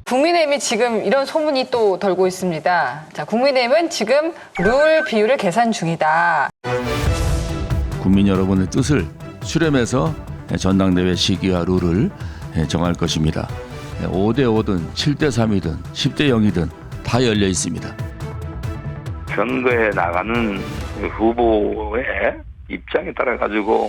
국민의힘이 지금 이런 소문이 또 돌고 있습니다. 자, 국민의힘은 지금 룰 비율을 계산 중이다. 국민 여러분의 뜻을 수렴해서 전당대회 시기와 룰을 정할 것입니다. 5대5든 7대3이든 10대 0이든 다 열려 있습니다. 선거에 나가는 후보의 입장에 따라 가지고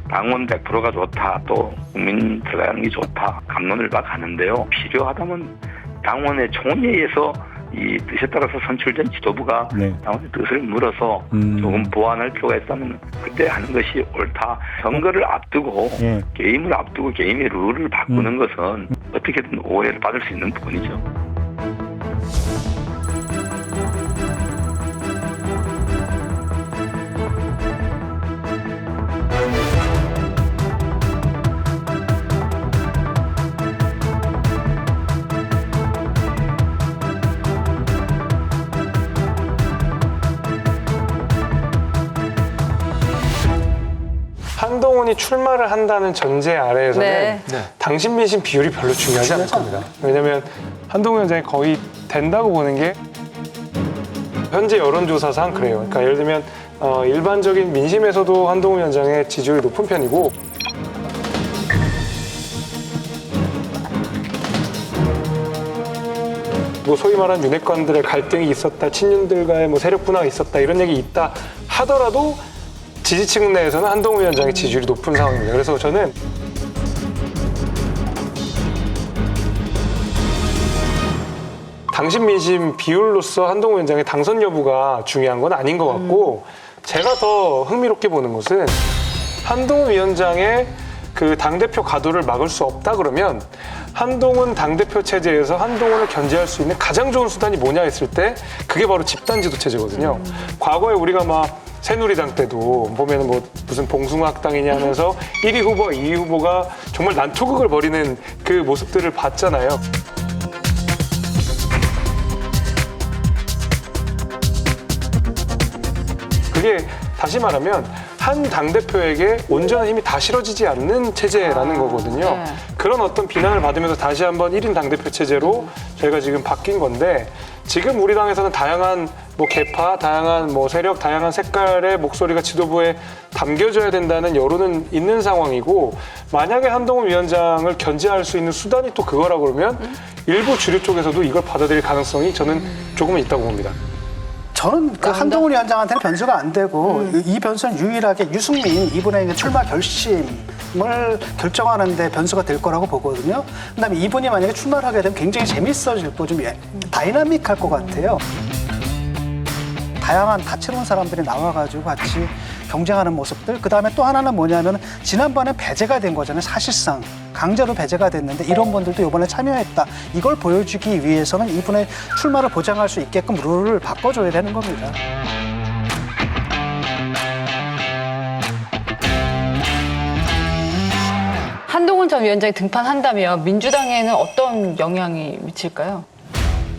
당원 100%가 좋다, 또 국민 들어가는 게 좋다, 갑론을 봐 가는데요. 필요하다면 당원의 총회에서 이 뜻에 따라서 선출된 지도부가 당원의 뜻을 물어서 조금 보완할 필요가 있다면 그때 하는 것이 옳다. 선거를 앞두고 게임을 앞두고 게임의 룰을 바꾸는 것은 어떻게든 오해를 받을 수 있는 부분이죠. 한동훈이 출마를 한다는 전제 아래에서는 당신 민심 비율이 별로 중요하지 않을 겁니다. 왜냐하면 한동훈 위원장이 거의 된다고 보는 게 현재 여론조사상 그래요. 그러니까 예를 들면 일반적인 민심에서도 한동훈 위원장의 지지율이 높은 편이고 뭐 소위 말하는 윤핵관들의 갈등이 있었다, 친윤들과의 뭐 세력 분화가 있었다 이런 얘기 있다 하더라도 지지층 내에서는 한동훈 위원장의 지지율이 높은 상황입니다. 그래서 저는 당신 민심 비율로서 한동훈 위원장의 당선 여부가 중요한 건 아닌 것 같고 제가 더 흥미롭게 보는 것은 한동훈 위원장의 그 당대표 가도를 막을 수 없다 그러면 한동훈 당대표 체제에서 한동훈을 견제할 수 있는 가장 좋은 수단이 뭐냐 했을 때 그게 바로 집단지도 체제거든요. 과거에 우리가 막 새누리당 때도 보면 뭐 무슨 봉숭아학당이냐 하면서 1위 후보와 2위 후보가 정말 난투극을 벌이는 그 모습들을 봤잖아요. 그게 다시 말하면 한 당대표에게 온전한 힘이 다 실어지지 않는 체제라는 거거든요. 그런 어떤 비난을 받으면서 다시 한번 1인 당대표 체제로 저희가 지금 바뀐 건데 지금 우리 당에서는 다양한 뭐 계파, 다양한 뭐 세력, 다양한 색깔의 목소리가 지도부에 담겨져야 된다는 여론은 있는 상황이고 만약에 한동훈 위원장을 견제할 수 있는 수단이 또 그거라고 그러면 일부 주류 쪽에서도 이걸 받아들일 가능성이 저는 조금은 있다고 봅니다. 저는 그 한동훈 위원장한테는 변수가 안 되고 이 변수는 유일하게 유승민 이분의 출마 결심을 결정하는 데 변수가 될 거라고 보거든요. 그다음에 이분이 만약에 출마를 하게 되면 굉장히 재밌어질 거, 좀 다이나믹할 것 같아요. 다양한 다채로운 사람들이 나와가지고 같이 경쟁하는 모습들. 그다음에 또 하나는 뭐냐면 지난번에 배제가 된 거잖아요. 사실상 강제로 배제가 됐는데 이런 분들도 이번에 참여했다. 이걸 보여주기 위해서는 이분의 출마를 보장할 수 있게끔 룰을 바꿔줘야 되는 겁니다. 한동훈 전 위원장이 등판한다면 민주당에는 어떤 영향이 미칠까요?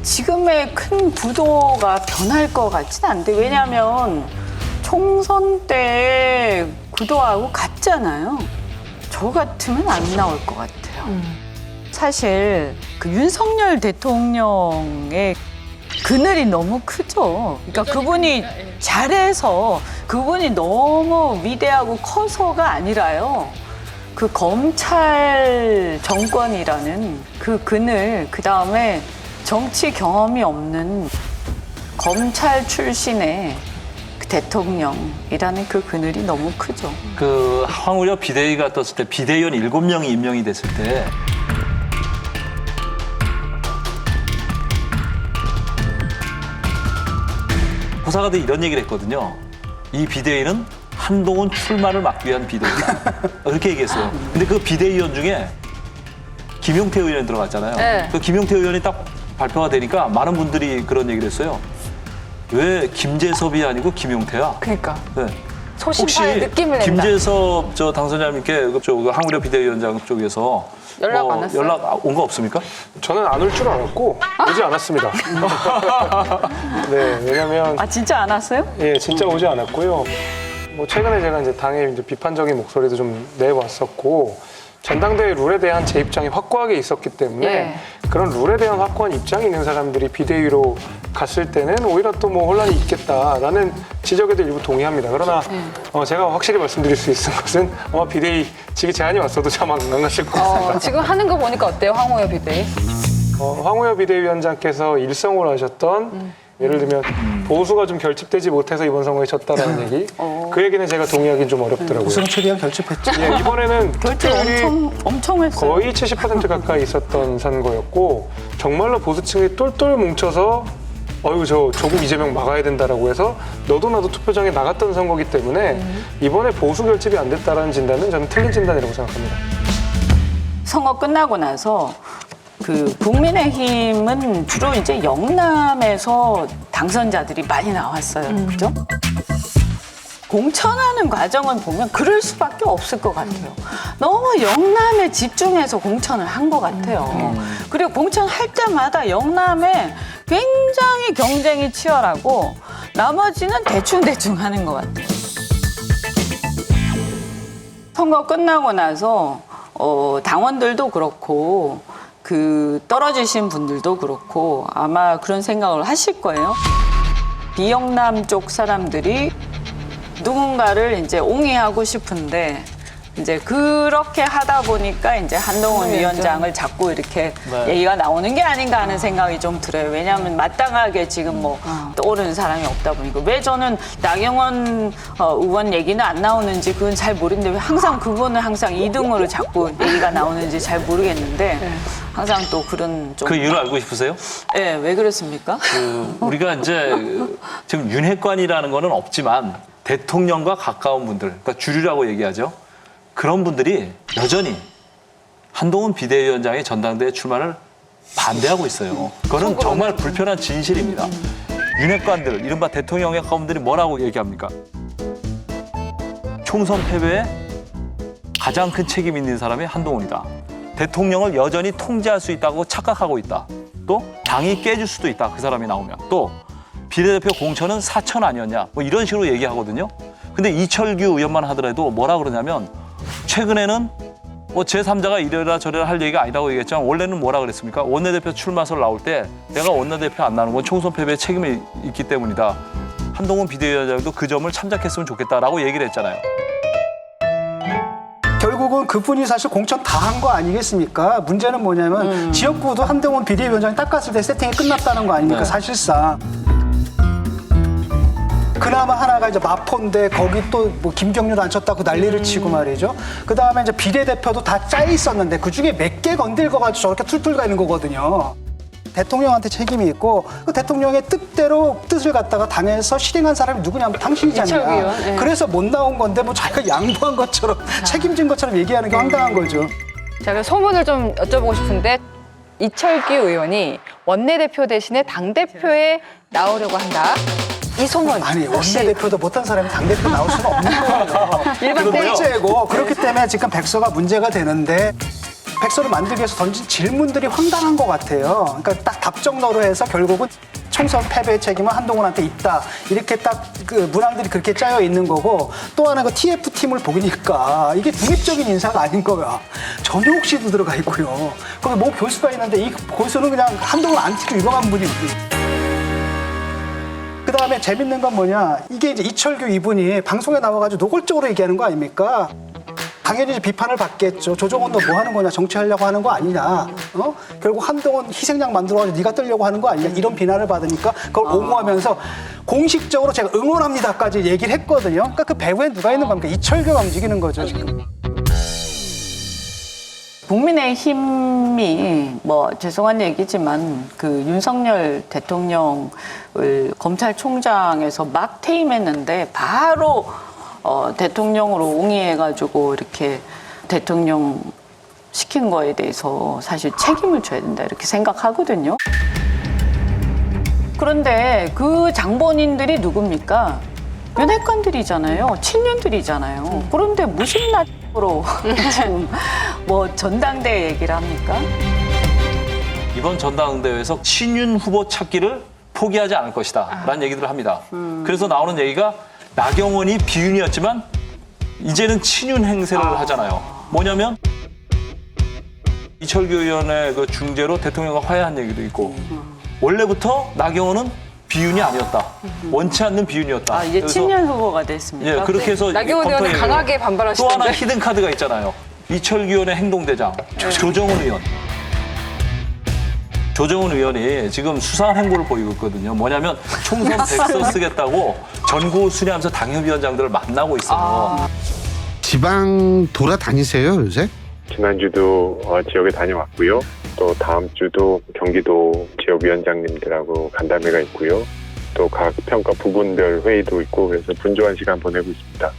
지금의 큰 구도가 변할 것 같지는 않은데 왜냐하면 총선 때 구도하고 같잖아요. 저 같으면 안 나올 것 같아요. 사실 그 윤석열 대통령의 그늘이 너무 크죠. 그러니까 그분이 잘해서 그분이 너무 위대하고 커서가 아니라요. 그 검찰 정권이라는 그 그늘, 그다음에 정치 경험이 없는 검찰 출신의 그 대통령이라는 그 그늘이 너무 크죠. 그 황우여 비대위가 떴을 때 비대위원 7명이 임명이 됐을 때 호사가들이 이런 얘기를 했거든요. 이 비대위는 한동훈 출마를 막기 위한 비대위다. 그렇게 얘기했어요. 근데 그 비대위원 중에 김용태 의원이 들어갔잖아요. 네. 그 김용태 의원이 딱 발표가 되니까 많은 분들이 그런 얘기를 했어요. 왜 김재섭이 아니고 김용태야? 그러니까 네. 소신파의 느낌을 낸다. 김재섭 저 당선자님께 그쪽 항우려 비대위원장 쪽에서 연락 안 왔어요? 연락 온 거 없습니까? 저는 안 올 줄 알았고 오지 않았습니다. 네, 왜냐면 아 진짜 안 왔어요? 예, 진짜 오지 않았고요. 뭐 최근에 제가 이제 당의 이제 비판적인 목소리도 좀 내봤었고 전당대회 룰에 대한 제 입장이 확고하게 있었기 때문에 예. 그런 룰에 대한 확고한 입장이 있는 사람들이 비대위로 갔을 때는 오히려 또 뭐 혼란이 있겠다라는 지적에도 일부 동의합니다. 그러나 제가 확실히 말씀드릴 수 있는 것은 아마 비대위 직위 제안이 왔어도 참 안 갔을 것 같습니다. 지금 하는 거 보니까 어때요, 황우여 비대위? 황우여 비대위원장께서 일성으로 하셨던 예를 들면 보수가 좀 결집되지 못해서 이번 선거에 졌다라는 얘기 그 얘기는 제가 동의하기는 좀 어렵더라고요. 우선 최대한 결집했죠. 예, 이번에는 결제 투표율이 엄청 했어요. 거의 70% 가까이 있었던 선거였고 정말로 보수층이 똘똘 뭉쳐서 어유 저 조국 이재명 막아야 된다라고 해서 너도 나도 투표장에 나갔던 선거기 때문에 이번에 보수 결집이 안 됐다라는 진단은 저는 틀린 진단이라고 생각합니다. 선거 끝나고 나서 그 국민의힘은 주로 이제 영남에서 당선자들이 많이 나왔어요. 그죠? 공천하는 과정을 보면 그럴 수밖에 없을 것 같아요. 너무 영남에 집중해서 공천을 한 것 같아요. 그리고 공천할 때마다 영남에 굉장히 경쟁이 치열하고 나머지는 대충대충 하는 것 같아요. 선거 끝나고 나서 당원들도 그렇고 그 떨어지신 분들도 그렇고 아마 그런 생각을 하실 거예요. 비영남 쪽 사람들이 누군가를 이제 옹이하고 싶은데 이제 그렇게 하다 보니까 이제 한동훈 위원장을 자꾸 이렇게 얘기가 나오는 게 아닌가 하는 생각이 좀 들어요. 왜냐하면 마땅하게 지금 뭐 떠오르는 사람이 없다 보니까. 왜 저는 나경원 의원 얘기는 안 나오는지 그건 잘 모르는데 왜 항상 그분은 항상 2등으로 자꾸 얘기가 나오는지 잘 모르겠는데 항상 또 그런 좀. 그 이유를 알고 싶으세요? 네, 왜 그렇습니까? 우리가 이제 지금 윤핵관이라는 거는 없지만 대통령과 가까운 분들, 그러니까 주류라고 얘기하죠. 그런 분들이 여전히 한동훈 비대위원장의 전당대회 출마를 반대하고 있어요. 그거는 정말 불편한 진실입니다. 윤핵관들, 이른바 대통령에 가까운 분들이 뭐라고 얘기합니까? 총선 패배에 가장 큰 책임 있는 사람이 한동훈이다. 대통령을 여전히 통제할 수 있다고 착각하고 있다. 또 당이 깨질 수도 있다. 그 사람이 나오면. 또 비례대표 공천은 사천 아니었냐. 뭐 이런 식으로 얘기하거든요. 근데 이철규 의원만 하더라도 뭐라 그러냐면 최근에는 뭐 제3자가 이래라 저래라 할 얘기가 아니라고 얘기했지만 원래는 뭐라 그랬습니까? 원내대표 출마설 나올 때 내가 원내대표 안 나는 건 총선 패배에 책임이 있기 때문이다. 한동훈 비대위원장도 그 점을 참작했으면 좋겠다라고 얘기를 했잖아요. 결국은 그분이 사실 공천 다 한 거 아니겠습니까? 문제는 뭐냐면 지역구도 한동훈 비대위원장이 닦았을 때 세팅이 끝났다는 거 아닙니까? 사실상. 그나마 하나가 이제 마포인데 거기 또 뭐 김경률 안 쳤다고 난리를 치고 말이죠. 그 다음에 이제 비례대표도 다 짜 있었는데 그 중에 몇 개 건들거가지고 저렇게 툴툴 가는 거거든요. 대통령한테 책임이 있고 그 대통령의 뜻대로 뜻을 갖다가 당에서 실행한 사람이 누구냐면 당신이잖아요. 이철규 의원, 네. 그래서 못 나온 건데 뭐 자기가 양보한 것처럼 책임진 것처럼 얘기하는 게 황당한 거죠. 자, 그럼 소문을 좀 여쭤보고 싶은데 이철규 의원이 원내대표 대신에 당대표에 나오려고 한다. 이 소문. 아니 혹시 원내대표도 못한 사람이 당대표 나올 수는 없는 거예요. 일반 번째고 그렇기 때문에 지금 백서가 문제가 되는데 백서를 만들기 위해서 던진 질문들이 황당한 것 같아요. 그러니까 딱 답정너로 해서 결국은 총선 패배의 책임은 한동훈한테 있다. 이렇게 딱 그 문항들이 그렇게 짜여 있는 거고 또 하나 그 TF팀을 보니까 이게 중립적인 인사가 아닌 거야. 전용욱 씨도 들어가 있고요. 거기 뭐 교수가 있는데 이 교수는 그냥 한동훈 안티로 유명한 분이고. 그 다음에 재밌는 건 뭐냐. 이게 이제 이철규 이분이 방송에 나와가지고 노골적으로 얘기하는 거 아닙니까? 당연히 이제 비판을 받겠죠. 조정원 너 뭐 하는 거냐, 정치하려고 하는 거 아니냐. 결국 한동훈 희생양 만들어가지고 네가 뜨려고 하는 거 아니냐. 이런 비난을 받으니까 그걸 옹호하면서 공식적으로 제가 응원합니다까지 얘기를 했거든요. 그러니까 그 배후에 누가 있는 겁니까? 이철규가 움직이는 거죠, 지금. 국민의힘이 뭐 죄송한 얘기지만 그 윤석열 대통령을 검찰총장에서 막 퇴임했는데 바로 대통령으로 옹이해가지고 이렇게 대통령 시킨 거에 대해서 사실 책임을 져야 된다 이렇게 생각하거든요. 그런데 그 장본인들이 누굽니까? 윤핵관들이잖아요. 친윤들이잖아요. 그런데 무슨 낯으로 지금 뭐 전당대회 얘기를 합니까? 이번 전당대회에서 친윤 후보 찾기를 포기하지 않을 것이다 라는 얘기들을 합니다. 그래서 나오는 얘기가 나경원이 비윤이었지만 이제는 친윤 행세를 하잖아요. 뭐냐면 이철규 의원의 그 중재로 대통령과 화해한 얘기도 있고 원래부터 나경원은 비윤이 아니었다. 원치 않는 비윤이었다. 아, 이제 그래서 친윤 후보가 됐습니까? 예, 그렇게 해서 나경원 검토 의원은 얘기를 강하게 또 하나 반발하시던데. 히든 카드가 있잖아요. 이철규 의원의 행동대장 조정훈 의원. 조정훈 의원이 지금 수상한 행보를 보이고 있거든요. 뭐냐면 총선 백서 쓰겠다고 전국 순회하면서 당협위원장들을 만나고 있어요. 지방 돌아다니세요 요새? 지난주도 지역에 다녀왔고요. 또 다음 주도 경기도 지역위원장님들하고 간담회가 있고요. 또 각 평가 부분별 회의도 있고 그래서 분주한 시간 보내고 있습니다.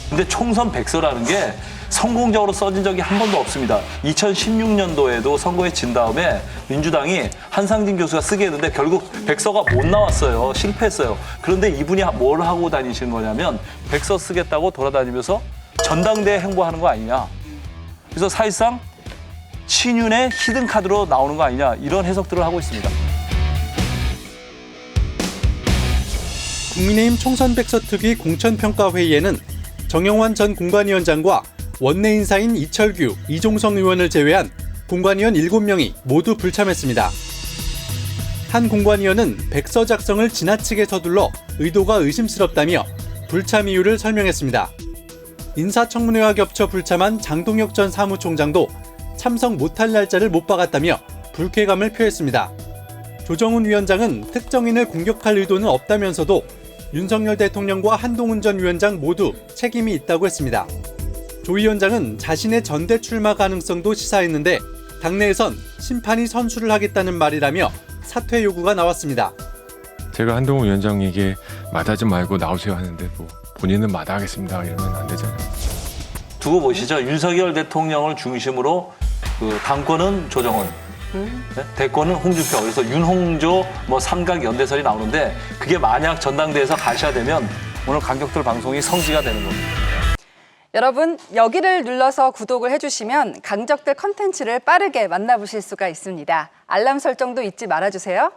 근데 총선 백서라는 게 성공적으로 써진 적이 한 번도 없습니다. 2016년도에도 선거에 진 다음에 민주당이 한상진 교수가 쓰게 했는데 결국 백서가 못 나왔어요. 실패했어요. 그런데 이분이 뭘 하고 다니시는 거냐면 백서 쓰겠다고 돌아다니면서 전당대회 행보하는 거 아니냐. 그래서 사실상 친윤의 히든 카드로 나오는 거 아니냐 이런 해석들을 하고 있습니다. 국민의힘 총선 백서 특위 공천평가회의에는 정영환 전 공관위원장과 원내 인사인 이철규, 이종성 의원을 제외한 공관위원 7명이 모두 불참했습니다. 한 공관위원은 백서 작성을 지나치게 서둘러 의도가 의심스럽다며 불참 이유를 설명했습니다. 인사청문회와 겹쳐 불참한 장동혁 전 사무총장도 참석 못할 날짜를 못 박았다며 불쾌감을 표했습니다. 조정훈 위원장은 특정인을 공격할 의도는 없다면서도 윤석열 대통령과 한동훈 전 위원장 모두 책임이 있다고 했습니다. 조 위원장은 자신의 전대 출마 가능성도 시사했는데 당내에선 심판이 선수를 하겠다는 말이라며 사퇴 요구가 나왔습니다. 제가 한동훈 위원장에게 마다하지 말고 나오세요 하는데 뭐 본인은 마다하겠습니다 이러면 안 되잖아요. 두고 보시죠. 윤석열 대통령을 중심으로 그 당권은 조정훈, 네? 대권은 홍준표. 그래서 윤홍조 뭐 삼각 연대설이 나오는데 그게 만약 전당대회에서 가시화되면 오늘 강격들 방송이 성지가 되는 겁니다. 여러분, 여기를 눌러서 구독을 해주시면 강적들 컨텐츠를 빠르게 만나보실 수가 있습니다. 알람 설정도 잊지 말아주세요.